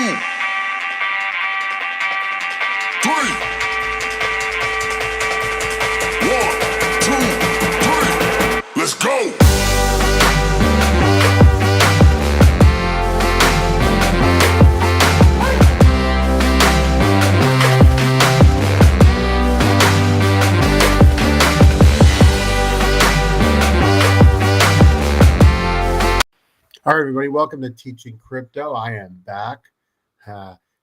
three. 1, 2, 3. Let's go. All right, everybody, welcome to Teaching Crypto. I am back.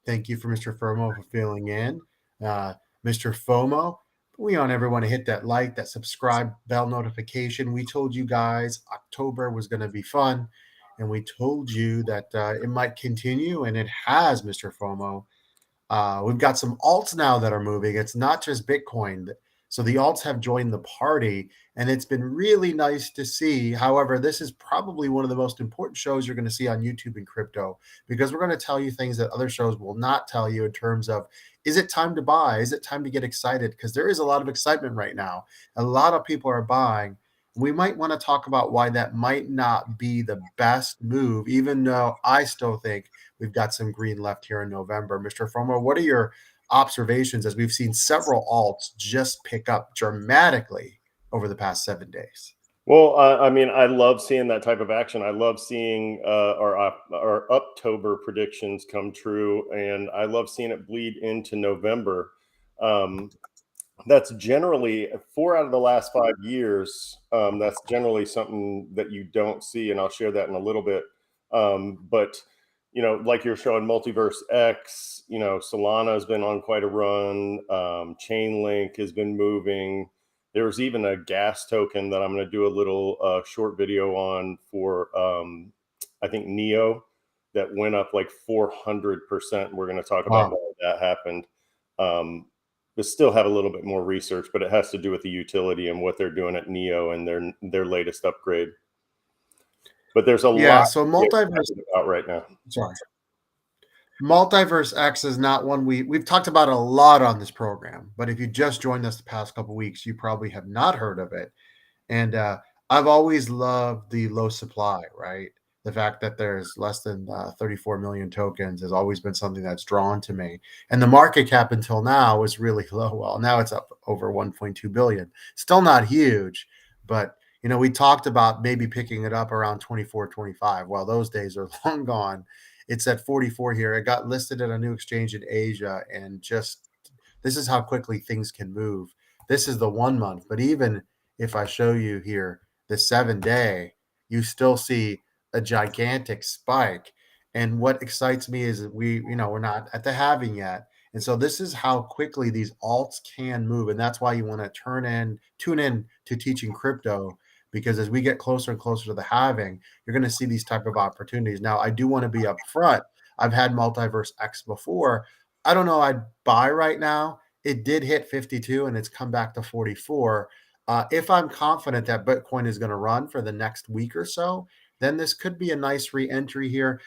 Thank you for MrFOMO for filling in. Mr. FOMO, we want everyone to hit that like, that subscribe, bell notification. We told you guys October was going to be fun, and we told you that it might continue, and it has, Mr. FOMO. We've got some alts now that are moving. It's not just Bitcoin. So the alts have joined the party, and it's been really nice to see. However, this is probably one of the most important shows you're going to see on YouTube in crypto, because we're going to tell you things that other shows will not tell you in terms of, is it time to buy? Is it time to get excited? Because there is a lot of excitement right now. A lot of people are buying. We might want to talk about why that might not be the best move, even though I still think we've got some green left here in November. Mr. FOMO, what are your observations as we've seen several alts just pick up dramatically over the past 7 days? Well, I mean, I love seeing that type of action. I love seeing our October predictions come true, and I love seeing it bleed into November. That's generally 4 out of the last 5 years. That's generally something that you don't see, and I'll share that in a little bit. But you know, like you're showing Multiverse X, you know, Solana has been on quite a run. Chainlink has been moving. There's even a gas token that I'm going to do a little short video on for, I think, Neo, that went up like 400%. We're going to talk about how that happened. But still have a little bit more research, but it has to do with the utility and what they're doing at Neo and their latest upgrade. But there's a lot. So Multiverse out right now. Sorry. Multiverse X is not one we've talked about a lot on this program, but if you just joined us the past couple of weeks, you probably have not heard of it. And I've always loved the low supply, right? The fact that there's less than 34 million tokens has always been something that's drawn to me. And the market cap until now was really low. Well, now it's up over 1.2 billion. Still not huge, but you know, we talked about maybe picking it up around 24, 25. Well, those days are long gone. It's at 44 here. It got listed at a new exchange in Asia, and just this is how quickly things can move. This is the 1 month, but even if I show you here the 7-day, you still see a gigantic spike. And what excites me is that we're not at the halving yet. And so this is how quickly these alts can move. And that's why you want to tune in to Teaching Crypto, because as we get closer and closer to the halving, you're going to see these type of opportunities. Now, I do want to be upfront. I've had Multiverse X before. I don't know I'd buy right now. It did hit 52 and it's come back to 44. If I'm confident that Bitcoin is going to run for the next week or so, then this could be a nice re-entry here.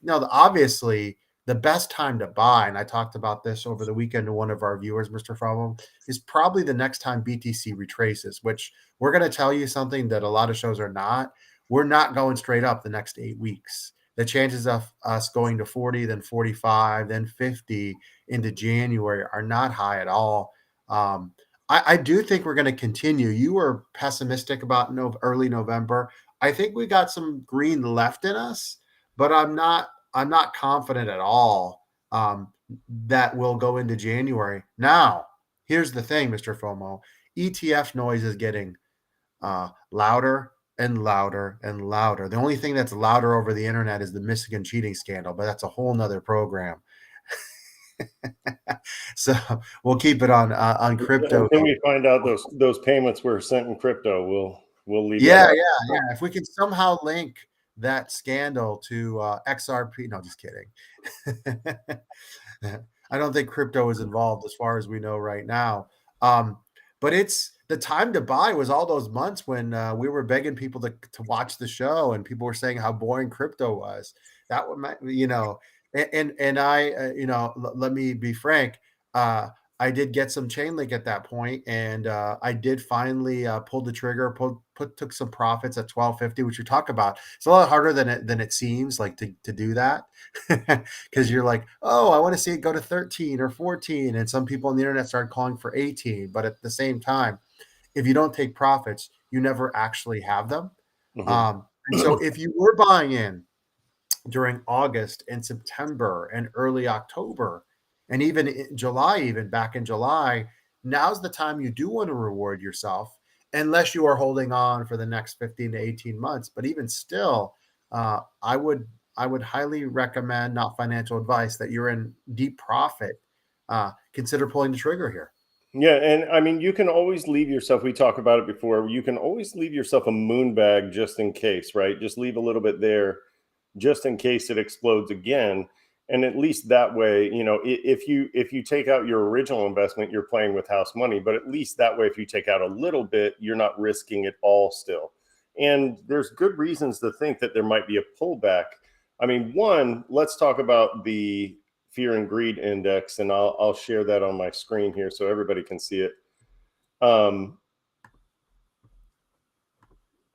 Now, obviously, the best time to buy, and I talked about this over the weekend to one of our viewers, Mr. FOMO, is probably the next time BTC retraces, which we're going to tell you something that a lot of shows are not. We're not going straight up the next 8 weeks. The chances of us going to 40, then 45, then 50 into January are not high at all. I do think we're going to continue. You were pessimistic about early November. I think we got some green left in us, but I'm not confident at all that we'll go into January. Now, here's the thing, Mr. FOMO. ETF noise is getting louder and louder and louder. The only thing that's louder over the internet is the Michigan cheating scandal, but that's a whole nother program. So we'll keep it on crypto. Until we find out those payments were sent in crypto, we'll leave. Yeah. If we can somehow link that scandal to XRP. No, just kidding. I don't think crypto is involved as far as we know right now. But it's the time to buy was all those months when we were begging people to watch the show and people were saying how boring crypto was. That would, and I, let me be frank. I did get some Chainlink at that point, and I did finally pull the trigger, pull took some profits at 12.50, which we talk about. It's a lot harder than it seems like to do that, because you're like, oh, I want to see it go to 13 or 14, and some people on the internet started calling for 18. But at the same time, if you don't take profits, you never actually have them. And so if you were buying in during August and September and early October, and even in July, even back in July, now's the time you do want to reward yourself, unless you are holding on for the next 15 to 18 months. But even still, I would highly recommend, not financial advice, that you're in deep profit. Consider pulling the trigger here. Yeah, and I mean, you can always leave yourself. We talked about it before. You can always leave yourself a moon bag just in case, right? Just leave a little bit there, just in case it explodes again. And at least that way, you know, if you take out your original investment, you're playing with house money. But at least that way, if you take out a little bit, you're not risking it all still. And there's good reasons to think that there might be a pullback. I mean, one, let's talk about the fear and greed index, and I'll share that on my screen here so everybody can see it. And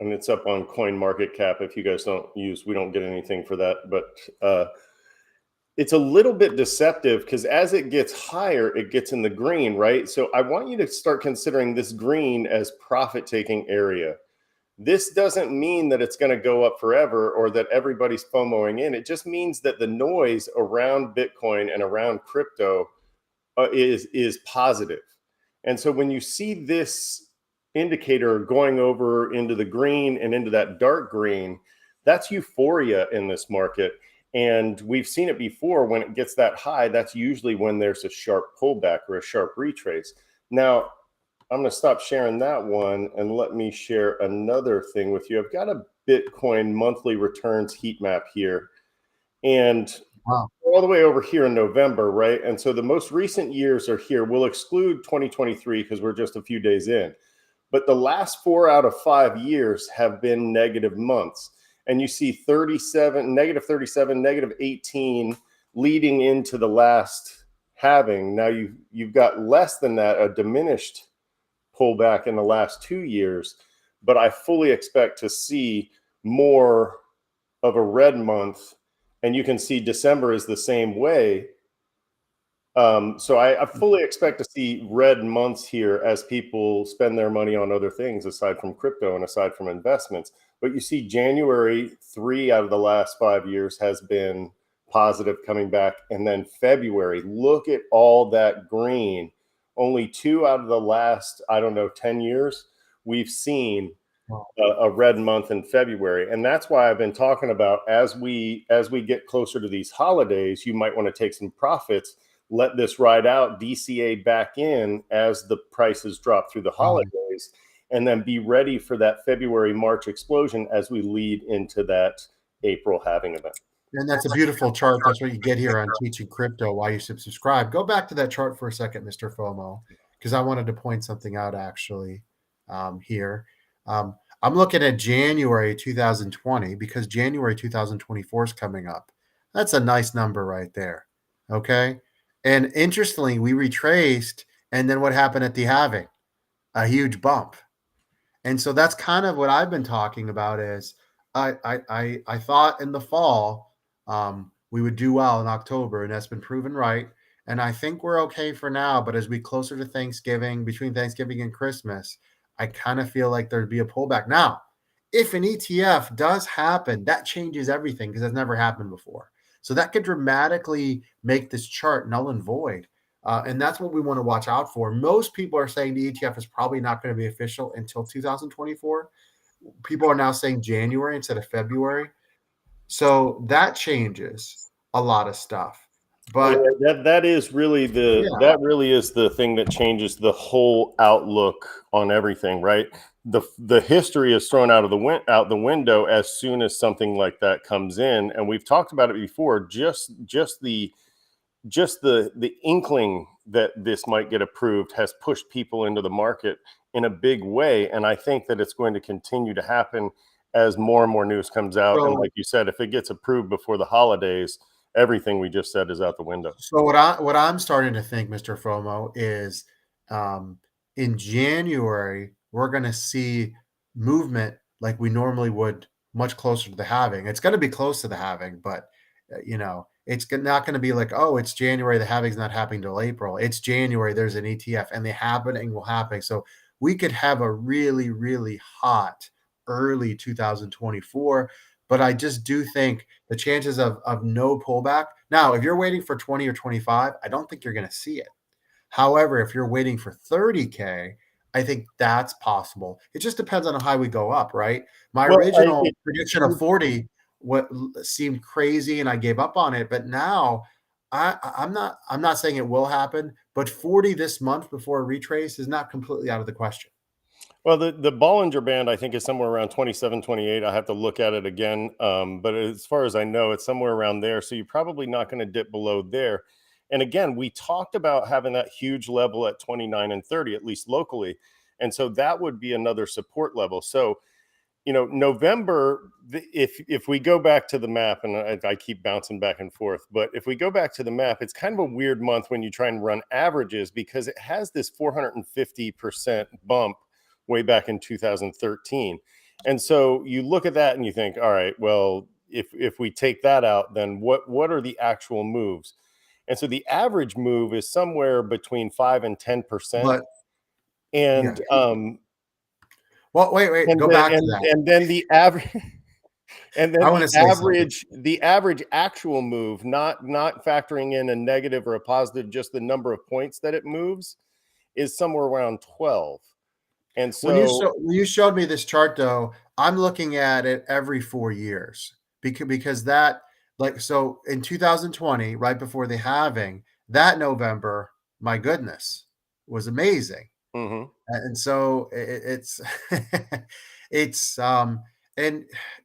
it's up on Coin Market Cap. If you guys we don't get anything for that, but it's a little bit deceptive, because as it gets higher, it gets in the green, right? So I want you to start considering this green as profit-taking area. This doesn't mean that it's going to go up forever or that everybody's FOMOing in. It just means that the noise around Bitcoin and around crypto is positive. And so when you see this indicator going over into the green and into that dark green, that's euphoria in this market. And we've seen it before. When it gets that high, that's usually when there's a sharp pullback or a sharp retrace. Now, I'm going to stop sharing that one and let me share another thing with you. I've got a Bitcoin monthly returns heat map here, and all the way over here in November, right? And so the most recent years are here. We'll exclude 2023 because we're just a few days in. But the last 4 out of 5 years have been negative months. And you see 37, negative 37, negative 18 leading into the last halving. Now you've got less than that, a diminished pullback in the last 2 years, but I fully expect to see more of a red month, and you can see December is the same way. So I fully expect to see red months here as people spend their money on other things aside from crypto and aside from investments. But you see January, 3 out of the last 5 years has been positive coming back, and then February, look at all that green. Only 2 out of the last, 10 years, we've seen a red month in February. And that's why I've been talking about, as we get closer to these holidays, you might want to take some profits, let this ride out, DCA back in as the prices drop through the holidays, and then be ready for that February, March explosion as we lead into that April halving event. And that's a beautiful chart. That's what you get here on Teaching Crypto while you subscribe. Go back to that chart for a second, Mr. FOMO, because I wanted to point something out actually here. I'm looking at January 2020 because January 2024 is coming up. That's a nice number right there. Okay. And interestingly, we retraced, and then what happened at the halving? A huge bump. And so that's kind of what I've been talking about is I thought in the fall we would do well in October, and that's been proven right. And I think we're okay for now. But as we closer to Thanksgiving, between Thanksgiving and Christmas, I kind of feel like there'd be a pullback. Now, if an ETF does happen, that changes everything because that's never happened before. So that could dramatically make this chart null and void. And that's what we want to watch out for. Most people are saying the ETF is probably not going to be official until 2024. People are now saying January instead of February. So that changes a lot of stuff. But that is really that really is the thing that changes the whole outlook on everything, right? The history is thrown out the window as soon as something like that comes in, and we've talked about it before. Just the inkling that this might get approved has pushed people into the market in a big way, and I think that it's going to continue to happen as more and more news comes out. And like you said, if it gets approved before the holidays, everything we just said is out the window. So what I'm starting to think, Mr. FOMO, is in January we're going to see movement like we normally would much closer to the halving. It's going to be close to the halving, but it's not going to be like, oh, it's January, the halving's not happening till April. It's January, there's an ETF, and the happening will happen. So we could have a really, really hot early 2024. But I just do think the chances of no pullback. Now, if you're waiting for 20 or 25, I don't think you're going to see it. However, if you're waiting for 30K, I think that's possible. It just depends on how high we go up, right? My Well, original prediction of 40 what seemed crazy and I gave up on it, but now I'm not saying it will happen, but 40 this month before a retrace is not completely out of the question. well, the Bollinger Band, I think, is somewhere around 27, 28. I have to look at it again. But as far as I know, it's somewhere around there. So you're probably not going to dip below there. And again, we talked about having that huge level at 29 and 30, at least locally. And so that would be another support level. So, November, if we go back to the map, and I keep bouncing back and forth, but if we go back to the map, it's kind of a weird month when you try and run averages because it has this 450% bump way back in 2013. And so you look at that and you think, all right, well, if we take that out, then what are the actual moves? And so the average move is somewhere between 5 and 10%. But And yeah. Well, wait, and go then, back to that. and then the average and then I want to say something. the average actual move, not factoring in a negative or a positive, just the number of points that it moves, is somewhere around 12. And so When you showed me this chart, though, I'm looking at it every 4 years because that so in 2020, right before the halving, that November, my goodness, was amazing. mhm. And so it's it's and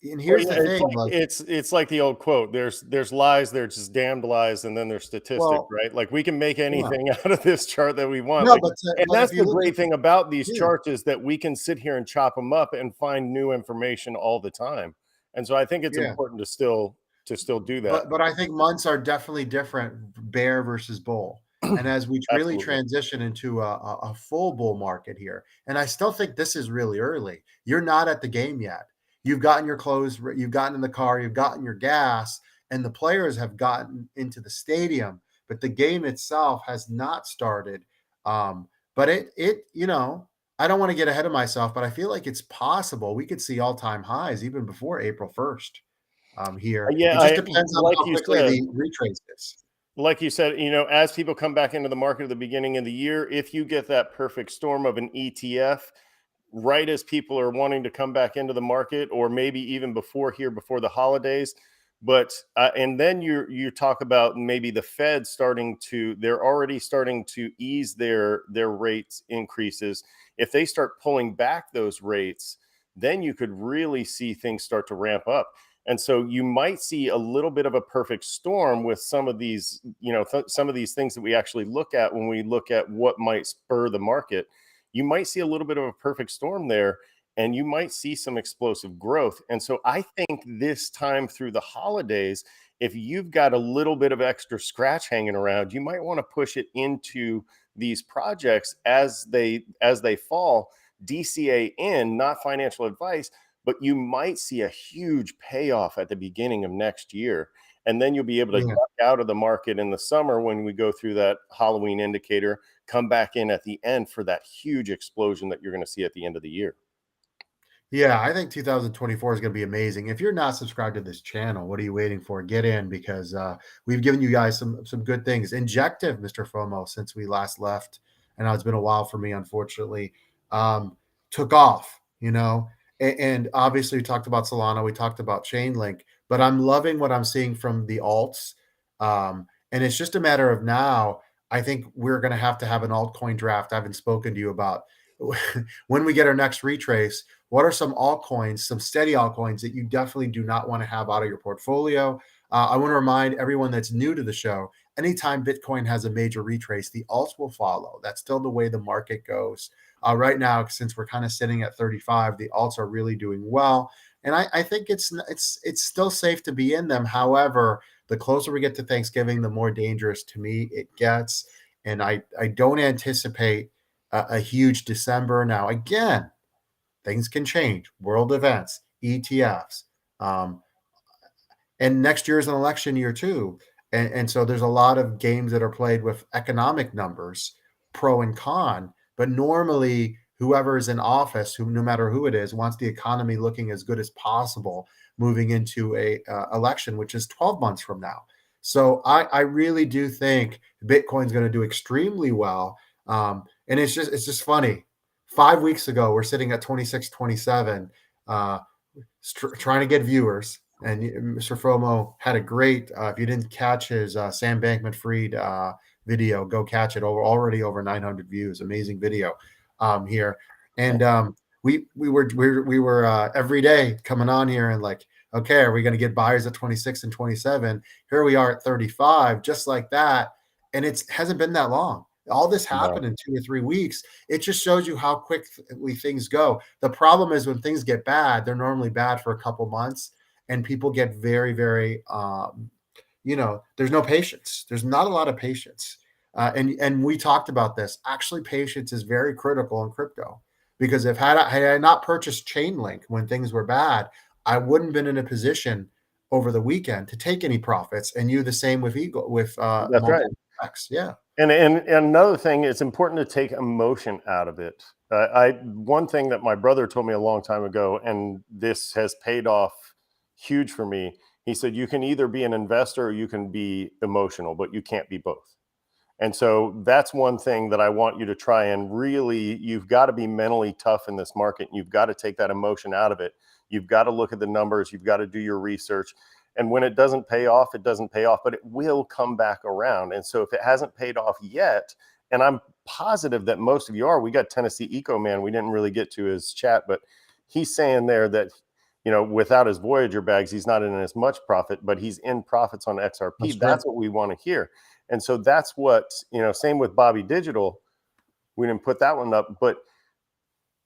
Well, here's yeah, the thing, like, it's like the old quote. There's lies, there's just damned lies, and then there's statistics, well, right? Like we can make yeah, anything out of this chart that we want. no, Like, and but if that's you the look at great thing about these yeah, charts is that we can sit here and chop them up and find new information all the time. And so I think it's yeah. important to still do that. But I think months are definitely different, bear versus bull. And as we really Absolutely. transition into a full bull market here, and I still think this is really early. You're not at the game yet. You've gotten your clothes, you've gotten in the car, you've gotten your gas, and the players have gotten into the stadium, but the game itself has not started. But I don't want to get ahead of myself, but I feel like it's possible we could see all-time highs even before April 1st here. It Yeah, just I depends on like how you quickly said, the retrace is. as people come back into the market at the beginning of the year, if you get that perfect storm of an ETF right as people are wanting to come back into the market, or maybe even before the holidays. But and then you talk about maybe the Fed they're already starting to ease their rates increases. If they start pulling back those rates, then you could really see things start to ramp up. And so you might see a little bit of a perfect storm with some of these, some of these things that we actually look at when we look at what might spur the market. You might see a little bit of a perfect storm there, and you might see some explosive growth. And so I think this time through the holidays, if you've got a little bit of extra scratch hanging around, you might want to push it into these projects as they fall. DCA in, not financial advice, but you might see a huge payoff at the beginning of next year. And then you'll be able to Yeah. duck out of the market in the summer when we go through that Halloween indicator, come back in at the end for that huge explosion that you're going to see at the end of the year. Yeah, I think 2024 is going to be amazing. If you're not subscribed to this channel, what are you waiting for? Get in because we've given you guys some good things. Injective, Mr. FOMO, since we last left, and it's been a while for me, unfortunately, took off. And obviously we talked about Solana, we talked about Chainlink, but I'm loving what I'm seeing from the alts. And it's just a matter of now. I think we're going to have an altcoin draft. I haven't spoken to you about when we get our next retrace. What are some altcoins, some steady altcoins that you definitely do not want to have out of your portfolio? I want to remind everyone that's new to the show, anytime Bitcoin has a major retrace, the alts will follow. That's still the way the market goes. Right now, since we're kind of sitting at 35, the alts are really doing well. And I think it's still safe to be in them. However, the closer we get to Thanksgiving, the more dangerous to me it gets. And I don't anticipate a huge December. Now, again, things can change, world events, ETFs. And next year is an election year too. And so there's a lot of games that are played with economic numbers, pro and con. But normally, whoever is in office, who no matter who it is, wants the economy looking as good as possible moving into a election, which is 12 months from now. So I really do think Bitcoin's going to do extremely well. And it's just funny. 5 weeks ago, we're sitting at 26.27, trying to get viewers. And MrFOMO had a great, if you didn't catch his Sam Bankman-Fried video, go catch it. Already over 900 views. Amazing video here. And we were every day coming on here and like, okay, are we going to get buyers at 26 and 27? Here we are at 35, just like that. And it hasn't been that long. All this happened in 2 or 3 weeks. It just shows you how quickly things go. The problem is when things get bad, they're normally bad for a couple months. And people get very, very, there's no patience. There's not a lot of patience. And we talked about this. Actually, patience is very critical in crypto because had I not purchased Chainlink when things were bad, I wouldn't have been in a position over the weekend to take any profits. And you the same with Eagle, with that's right. X. Yeah. And another thing, it's important to take emotion out of it. One thing that my brother told me a long time ago, and this has paid off huge for me. He said, you can either be an investor or you can be emotional, but you can't be both. And so that's one thing that I want you to try and really, you've got to be mentally tough in this market. You've got to take that emotion out of it. You've got to look at the numbers. You've got to do your research. And when it doesn't pay off, it doesn't pay off, but it will come back around. And so if it hasn't paid off yet, and I'm positive that most of you are, we got Tennessee Eco Man. We didn't really get to his chat, but he's saying there that, without his Voyager bags, he's not in as much profit, but he's in profits on XRP. That's what we want to hear. And so that's what, same with Bobby Digital. We didn't put that one up, but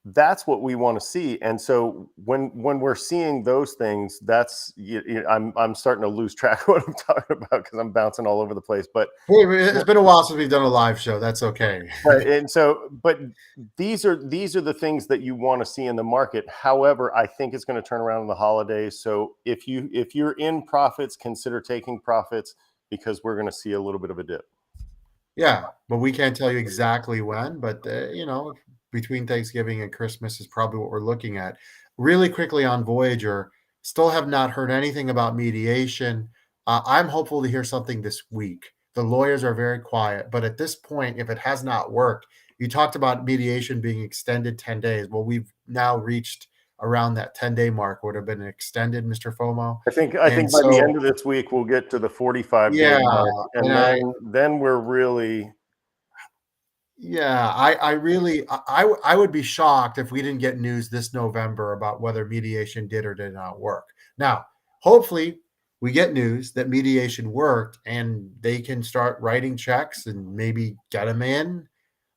that's what we want to see. And so when we're seeing those things, that's I'm starting to lose track of what I'm talking about because I'm bouncing all over the place. But it's been a while since we've done a live show. That's okay. Right. And so, but these are the things that you want to see in the market. However, I think it's going to turn around in the holidays. So if you're in profits, consider taking profits because we're going to see a little bit of a dip. Yeah, but we can't tell you exactly when, but between Thanksgiving and Christmas is probably what we're looking at. Really quickly on Voyager, still have not heard anything about mediation. I'm hopeful to hear something this week. The lawyers are very quiet, but at this point, if it has not worked, you talked about mediation being extended 10 days. Well, we've now reached around that 10-day mark. Would have been extended, MrFOMO. I think by the end of this week, we'll get to the 45-day mark. And then we're really... Yeah, I would be shocked if we didn't get news this November about whether mediation did or did not work. Now, hopefully we get news that mediation worked and they can start writing checks and maybe get them in,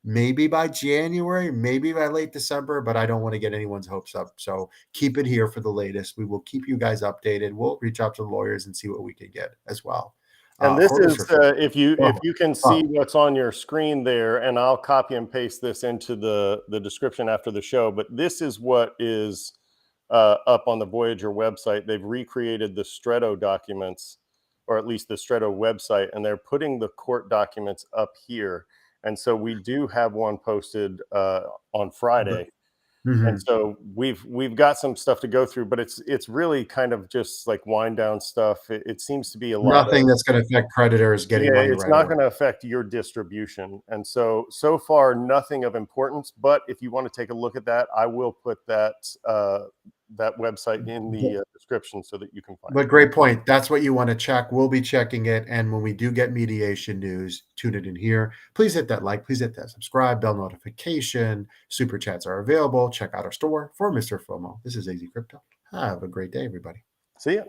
maybe by January, maybe by late December, but I don't want to get anyone's hopes up. So keep it here for the latest. We will keep you guys updated. We'll reach out to the lawyers and see what we can get as well. And this is if you can see what's on your screen there, and I'll copy and paste this into the description after the show. But this is what is up on the Voyager website. They've recreated the Stretto documents, or at least the Stretto website, and they're putting the court documents up here. And so we do have one posted on Friday. Mm-hmm. And so we've got some stuff to go through, but it's really kind of just like wind down stuff. It seems to be a lot. Nothing that's going to affect creditors getting money. It's not going to affect your distribution. And so far, nothing of importance. But if you want to take a look at that, I will put that website in the description so that you can find it. But great point. That's what you want to check. We'll be checking it. And when we do get mediation news, tune it in here. Please hit that like. Please hit that subscribe, bell notification. Super chats are available. Check out our store for MrFOMO. This is AZcrypto. Have a great day, everybody. See ya.